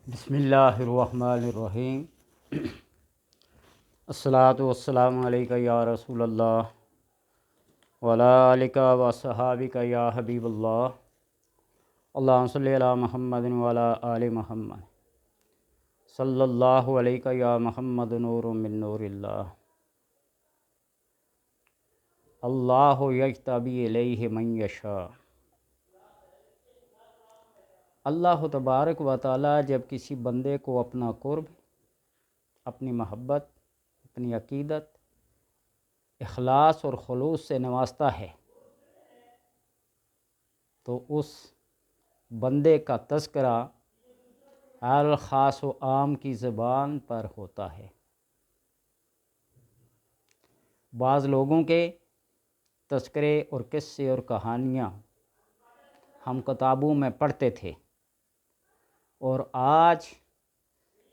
بسم اللہ الرحمن الرحیم۔ الصلاۃ والسلام علیکہ یا رسول اللہ وعلی آلک و صحابک یا حبیب اللہ۔ اللہم صلی علی محمد وعلی آل محمد صلی اللہ علیکہ یا محمد نور من نور اللہ۔ اللہ یجتبی الیہ من یشاء۔ اللہ تبارک و تعالیٰ جب کسی بندے کو اپنا قرب، اپنی محبت، اپنی عقیدت، اخلاص اور خلوص سے نوازتا ہے تو اس بندے کا تذکرہ ہر خاص و عام کی زبان پر ہوتا ہے۔ بعض لوگوں کے تذکرے اور قصے اور کہانیاں ہم کتابوں میں پڑھتے تھے، اور آج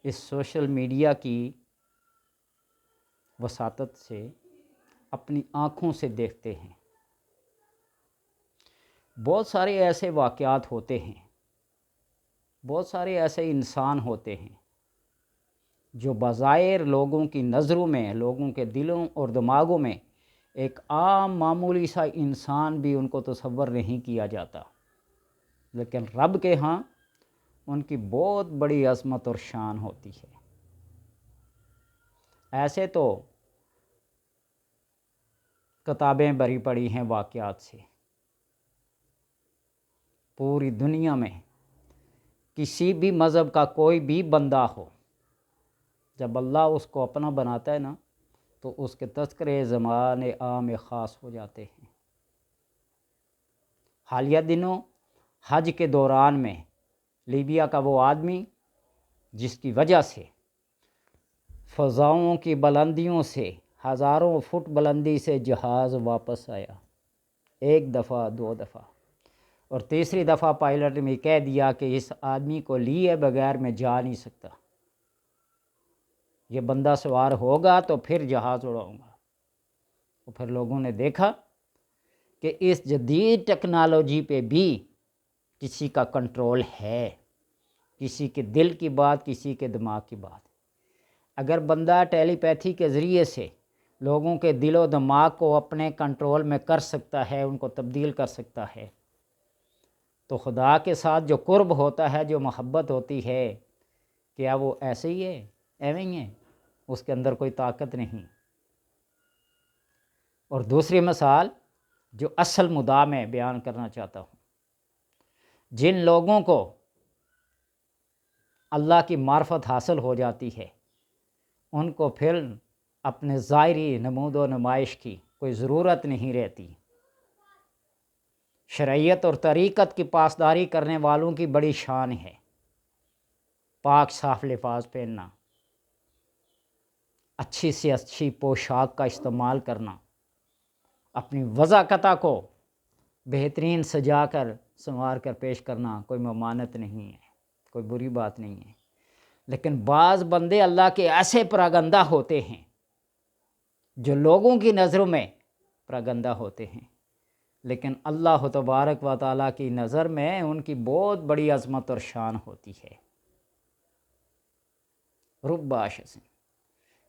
اس سوشل میڈیا کی وساطت سے اپنی آنکھوں سے دیکھتے ہیں۔ بہت سارے ایسے واقعات ہوتے ہیں، بہت سارے ایسے انسان ہوتے ہیں جو بظاہر لوگوں کی نظروں میں، لوگوں کے دلوں اور دماغوں میں ایک عام معمولی سا انسان بھی ان کو تصور نہیں کیا جاتا، لیکن رب کے ہاں ان کی بہت بڑی عظمت اور شان ہوتی ہے۔ ایسے تو کتابیں بھری پڑی ہیں واقعات سے۔ پوری دنیا میں کسی بھی مذہب کا کوئی بھی بندہ ہو، جب اللہ اس کو اپنا بناتا ہے نا تو اس کے تذکرے زبان عام خاص ہو جاتے ہیں۔ حالیہ دنوں حج کے دوران میں لیبیا کا وہ آدمی جس کی وجہ سے فضاؤں کی بلندیوں سے ہزاروں فٹ بلندی سے جہاز واپس آیا، ایک دفعہ، دو دفعہ، اور تیسری دفعہ پائلٹ نے کہہ دیا کہ اس آدمی کو لیے بغیر میں جا نہیں سکتا، یہ بندہ سوار ہوگا تو پھر جہاز اڑاؤں گا۔ اور پھر لوگوں نے دیکھا کہ اس جدید ٹیکنالوجی پہ بھی کسی کا کنٹرول ہے، کسی کے دل کی بات، کسی کے دماغ کی بات۔ اگر بندہ ٹیلی پیتھی کے ذریعے سے لوگوں کے دل و دماغ کو اپنے کنٹرول میں کر سکتا ہے، ان کو تبدیل کر سکتا ہے، تو خدا کے ساتھ جو قرب ہوتا ہے، جو محبت ہوتی ہے، کیا وہ ایسے ہی ہے؟ ایویں ہی ہے؟ اس کے اندر کوئی طاقت نہیں۔ اور دوسری مثال جو اصل مدعا میں بیان کرنا چاہتا ہوں، جن لوگوں کو اللہ کی معرفت حاصل ہو جاتی ہے، ان کو پھر اپنے ظاہری نمود و نمائش کی کوئی ضرورت نہیں رہتی۔ شرعیت اور طریقت کی پاسداری کرنے والوں کی بڑی شان ہے پاک صاف لباس پہننا، اچھی سے اچھی پوشاک کا استعمال کرنا، اپنی وضاقتہ کو بہترین سجا کر سنوار کر پیش کرنا کوئی ممانعت نہیں ہے، کوئی بری بات نہیں ہے۔ لیکن بعض بندے اللہ کے ایسے پراگندہ ہوتے ہیں جو لوگوں کی نظروں میں پراگندہ ہوتے ہیں، لیکن اللہ تبارک و تعالیٰ کی نظر میں ان کی بہت بڑی عظمت اور شان ہوتی ہے۔ رب شخص،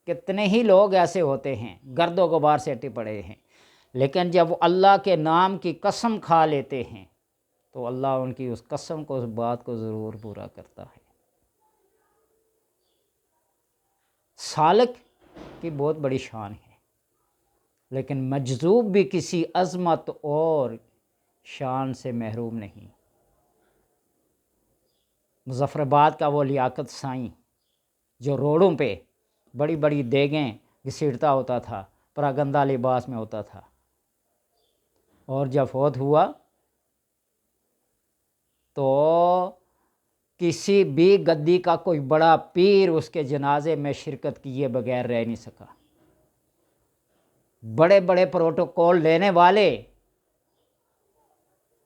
کتنے ہی لوگ ایسے ہوتے ہیں گرد و غبار سے اٹے پڑے ہیں، لیکن جب وہ اللہ کے نام کی قسم کھا لیتے ہیں تو اللہ ان کی اس قسم کو، اس بات کو ضرور پورا کرتا ہے۔ سالک کی بہت بڑی شان ہے، لیکن مجذوب بھی کسی عظمت اور شان سے محروم نہیں۔ مظفر آباد کا وہ لیاقت سائیں جو روڈوں پہ بڑی بڑی دیگیں گھسیٹتا ہوتا تھا، پراگندہ لباس میں ہوتا تھا، اور جب فوت ہوا تو کسی بھی گدی کا کوئی بڑا پیر اس کے جنازے میں شرکت کیے بغیر رہ نہیں سکا۔ بڑے بڑے پروٹوکول لینے والے،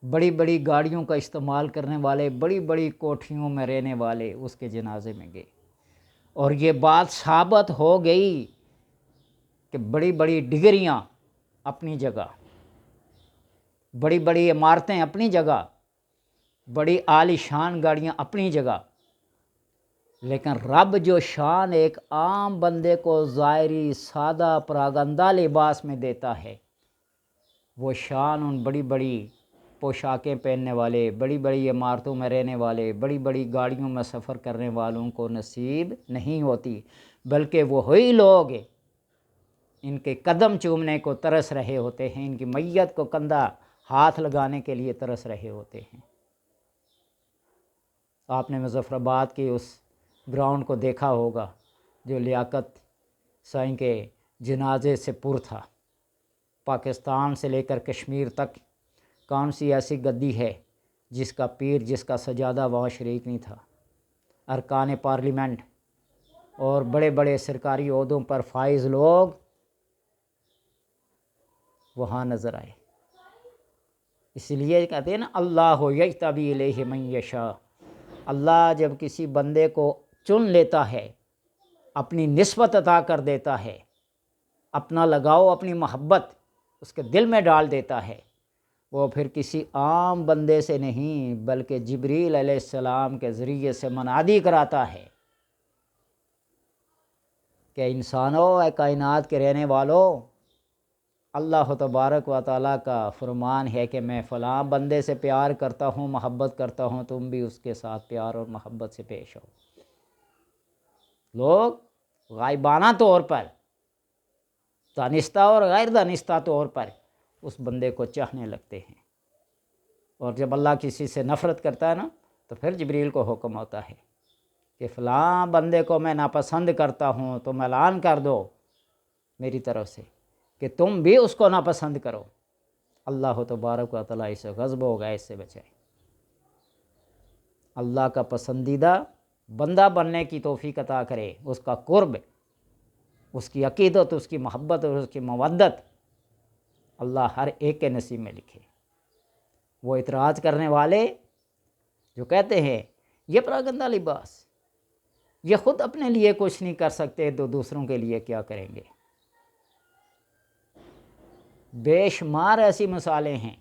بڑی بڑی گاڑیوں کا استعمال کرنے والے، بڑی بڑی کوٹھیوں میں رہنے والے اس کے جنازے میں گئے، اور یہ بات ثابت ہو گئی کہ بڑی بڑی ڈگریاں اپنی جگہ، بڑی بڑی عمارتیں اپنی جگہ، بڑی عالی شان گاڑیاں اپنی جگہ، لیکن رب جو شان ایک عام بندے کو ظاہری سادہ پراگندہ لباس میں دیتا ہے، وہ شان ان بڑی بڑی پوشاکیں پہننے والے، بڑی بڑی عمارتوں میں رہنے والے، بڑی بڑی گاڑیوں میں سفر کرنے والوں کو نصیب نہیں ہوتی، بلکہ وہی لوگ ان کے قدم چومنے کو ترس رہے ہوتے ہیں، ان کی میت کو کندھا ہاتھ لگانے کے لیے ترس رہے ہوتے ہیں۔ آپ نے مظفر آباد کی اس گراؤنڈ کو دیکھا ہوگا جو لیاقت سائیں کے جنازے سے پر تھا۔ پاکستان سے لے کر کشمیر تک کون سی ایسی گدی ہے جس کا پیر، جس کا سجادہ وہاں شریک نہیں تھا؟ ارکان پارلیمنٹ اور بڑے بڑے سرکاری عہدوں پر فائز لوگ وہاں نظر آئے۔ اس لیے کہتے ہیں نا، اللہ یجتبی الیہ من یشاء، اللہ جب کسی بندے کو چن لیتا ہے، اپنی نسبت عطا کر دیتا ہے، اپنا لگاؤ، اپنی محبت اس کے دل میں ڈال دیتا ہے، وہ پھر کسی عام بندے سے نہیں بلکہ جبریل علیہ السلام کے ذریعے سے منادی کراتا ہے کہ انسانوں، اے کائنات کے رہنے والوں، اللہ تبارک و تعالیٰ کا فرمان ہے کہ میں فلاں بندے سے پیار کرتا ہوں، محبت کرتا ہوں، تم بھی اس کے ساتھ پیار اور محبت سے پیش ہو۔ لوگ غائبانہ طور پر، دانستہ اور غیر دانستہ طور پر اس بندے کو چاہنے لگتے ہیں، اور جب اللہ کسی سے نفرت کرتا ہے نا، تو پھر جبریل کو حکم ہوتا ہے کہ فلاں بندے کو میں ناپسند کرتا ہوں، تم اعلان کر دو میری طرف سے کہ تم بھی اس کو ناپسند کرو۔ اللہ تبارک و تعالیٰ اسے غضب ہوگا، اس سے بچائے۔ اللہ کا پسندیدہ بندہ بننے کی توفیق عطا کرے، اس کا قرب، اس کی عقیدت، اس کی محبت اور اس کی مودت اللہ ہر ایک کے نصیب میں لکھے۔ وہ اعتراض کرنے والے جو کہتے ہیں یہ پراگندہ لباس، یہ خود اپنے لیے کچھ نہیں کر سکتے تو دوسروں کے لیے کیا کریں گے؟ بے شمار ایسی مثالیں ہیں،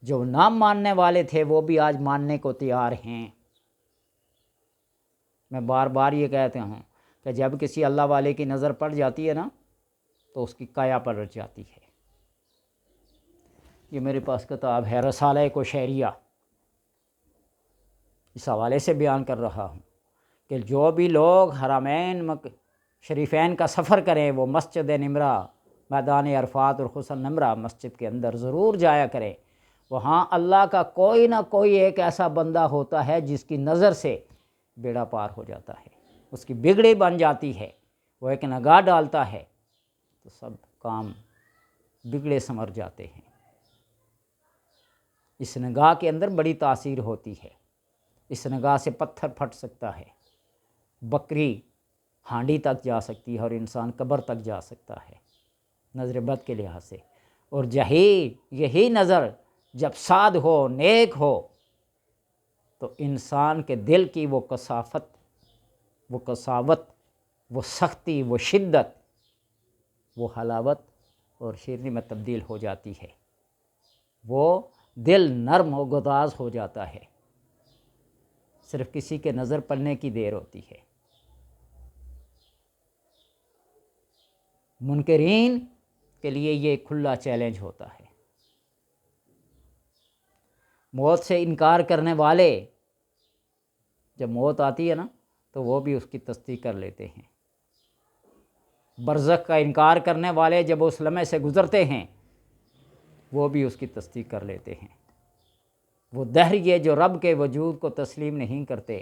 جو نہ ماننے والے تھے وہ بھی آج ماننے کو تیار ہیں۔ میں بار بار یہ کہتا ہوں کہ جب کسی اللہ والے کی نظر پڑ جاتی ہے نا، تو اس کی کایا پلٹ جاتی ہے۔ یہ میرے پاس کتاب ہے رسالہ کوشیریہ، اس حوالے سے بیان کر رہا ہوں کہ جو بھی لوگ حرمین شریفین کا سفر کریں وہ مسجد نمرہ، میدان عرفات اور حسن نمرہ مسجد کے اندر ضرور جایا کریں۔ وہاں اللہ کا کوئی نہ کوئی ایک ایسا بندہ ہوتا ہے جس کی نظر سے بیڑا پار ہو جاتا ہے، اس کی بگڑی بن جاتی ہے، وہ ایک نگاہ ڈالتا ہے تو سب کام بگڑے سنور جاتے ہیں۔ اس نگاہ کے اندر بڑی تاثیر ہوتی ہے، اس نگاہ سے پتھر پھٹ سکتا ہے، بکری ہانڈی تک جا سکتی ہے اور انسان قبر تک جا سکتا ہے نظر بد کے لحاظ سے۔ اور یہی نظر جب صاد ہو، نیک ہو، تو انسان کے دل کی وہ کثافت، وہ قساوت، وہ سختی، وہ شدت، وہ حلاوت اور شیرنی میں تبدیل ہو جاتی ہے۔ وہ دل نرم و گداز ہو جاتا ہے، صرف کسی کے نظر پڑنے کی دیر ہوتی ہے۔ منکرین کے لیے یہ کھلا چیلنج ہوتا ہے۔ موت سے انکار کرنے والے جب موت آتی ہے نا، تو وہ بھی اس کی تصدیق کر لیتے ہیں۔ برزخ کا انکار کرنے والے جب اس لمحے سے گزرتے ہیں، وہ بھی اس کی تصدیق کر لیتے ہیں۔ وہ دہر یہ جو رب کے وجود کو تسلیم نہیں کرتے،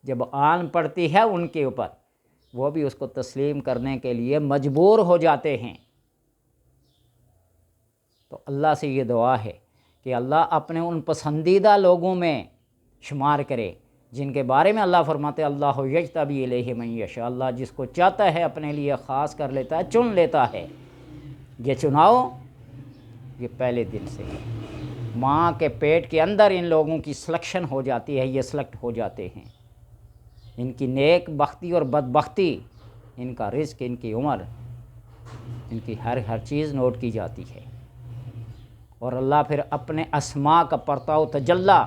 جب آن پڑتی ہے ان کے اوپر، وہ بھی اس کو تسلیم کرنے کے لیے مجبور ہو جاتے ہیں۔ تو اللہ سے یہ دعا ہے کہ اللہ اپنے ان پسندیدہ لوگوں میں شمار کرے جن کے بارے میں اللہ فرماتے اللہ یجتبی الیہ من یشاء، اللہ جس کو چاہتا ہے اپنے لیے خاص کر لیتا ہے، چن لیتا ہے۔ یہ چناؤ یہ پہلے دن سے ہے، ماں کے پیٹ کے اندر ان لوگوں کی سلیکشن ہو جاتی ہے، یہ سلیکٹ ہو جاتے ہیں۔ ان کی نیک بختی اور بدبختی، ان کا رزق، ان کی عمر، ان کی ہر چیز نوٹ کی جاتی ہے۔ اور اللہ پھر اپنے اسماء کا پرتاؤ تجلی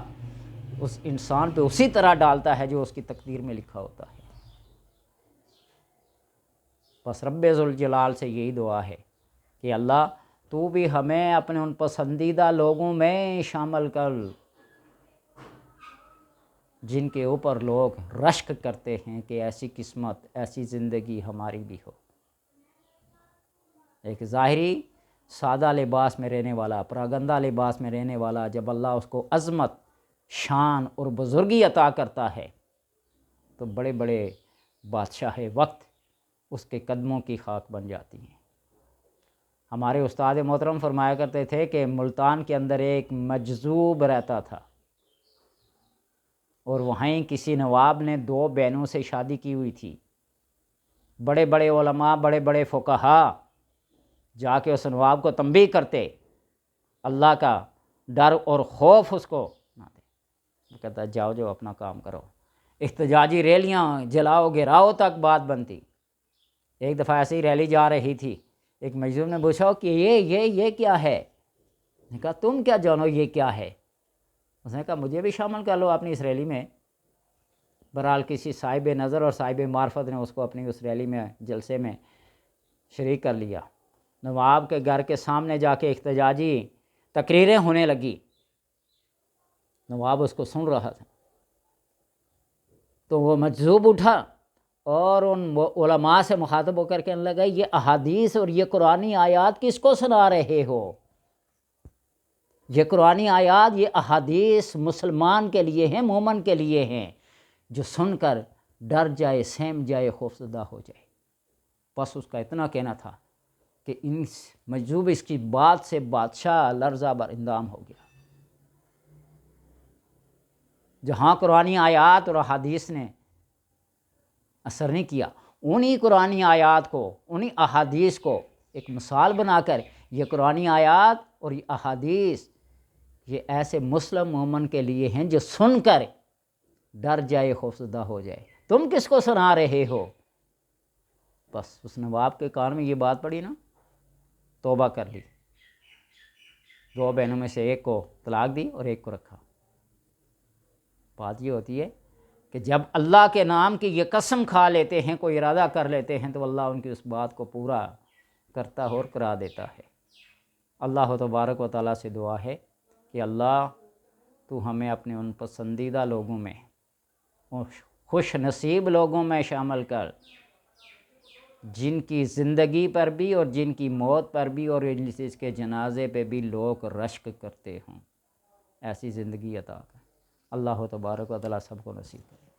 اس انسان پہ اسی طرح ڈالتا ہے جو اس کی تقدیر میں لکھا ہوتا ہے۔ بس رب ذوالجلال سے یہی دعا ہے کہ اللہ تو بھی ہمیں اپنے ان پسندیدہ لوگوں میں شامل کر جن کے اوپر لوگ رشک کرتے ہیں کہ ایسی قسمت، ایسی زندگی ہماری بھی ہو۔ ایک ظاہری سادہ لباس میں رہنے والا، پراگندہ لباس میں رہنے والا، جب اللہ اس کو عظمت، شان اور بزرگی عطا کرتا ہے تو بڑے بڑے بادشاہ وقت اس کے قدموں کی خاک بن جاتی ہیں۔ ہمارے استاد محترم فرمایا کرتے تھے کہ ملتان کے اندر ایک مجذوب رہتا تھا، اور وہیں کسی نواب نے 2 بہنوں سے شادی کی ہوئی تھی۔ بڑے بڑے علماء، بڑے بڑے فقہا جا کے اس نواب کو تنبیہ کرتے، اللہ کا ڈر اور خوف اس کو نہ دے۔ وہ کہتا جاؤ جو اپنا کام کرو، احتجاجی ریلیاں جلاؤ گراؤ تک بات بنتی۔ ایک دفعہ ایسی ریلی جا رہی تھی، ایک مجذوب نے پوچھا کہ یہ کیا ہے؟ نے کہا تم کیا جانو یہ کیا ہے؟ اس نے کہا مجھے بھی شامل کر لو اپنی اس ریلی میں۔ بہرحال کسی صاحب نظر اور صاحب معرفت نے اس کو اپنی اس ریلی میں، جلسے میں شریک کر لیا۔ نواب کے گھر کے سامنے جا کے احتجاجی تقریریں ہونے لگی، نواب اس کو سن رہا تھا۔ تو وہ مجذوب اٹھا اور ان علماء سے مخاطب ہو کر کہنے لگا یہ احادیث اور یہ قرآنی آیات کس کو سنا رہے ہو؟ یہ قرآنی آیات، یہ احادیث مسلمان کے لیے ہیں، مومن کے لیے ہیں، جو سن کر ڈر جائے، سہم جائے، خوفزدہ ہو جائے۔ بس اس کا اتنا کہنا تھا کہ اس مجذوب اس کی بات سے بادشاہ لرزہ بر اندام ہو گیا۔ جہاں قرآنی آیات اور احادیث نے اثر نہیں کیا، انہی قرآنی آیات کو، انہی احادیث کو ایک مثال بنا کر یہ قرآنی آیات اور یہ احادیث یہ ایسے مسلم مومن کے لیے ہیں جو سن کر ڈر جائے، خوفزدہ ہو جائے۔ تم کس کو سنا رہے ہو؟ بس اس نواب کے کان میں یہ بات پڑی نا، توبہ کر لی، 2 بہنوں میں سے ایک کو طلاق دی اور ایک کو رکھا۔ بات یہ ہوتی ہے کہ جب اللہ کے نام کی یہ قسم کھا لیتے ہیں، کوئی ارادہ کر لیتے ہیں، تو اللہ ان کی اس بات کو پورا کرتا اور کرا دیتا ہے۔ اللہ تبارک و تعالیٰ سے دعا ہے کہ اللہ تو ہمیں اپنے ان پسندیدہ لوگوں میں، خوش نصیب لوگوں میں شامل کر جن کی زندگی پر بھی اور جن کی موت پر بھی اور اس کے جنازے پہ بھی لوگ رشک کرتے ہوں، ایسی زندگی عطا کر۔ اللہ تبارک و تعالیٰ سب کو نصیب کرے۔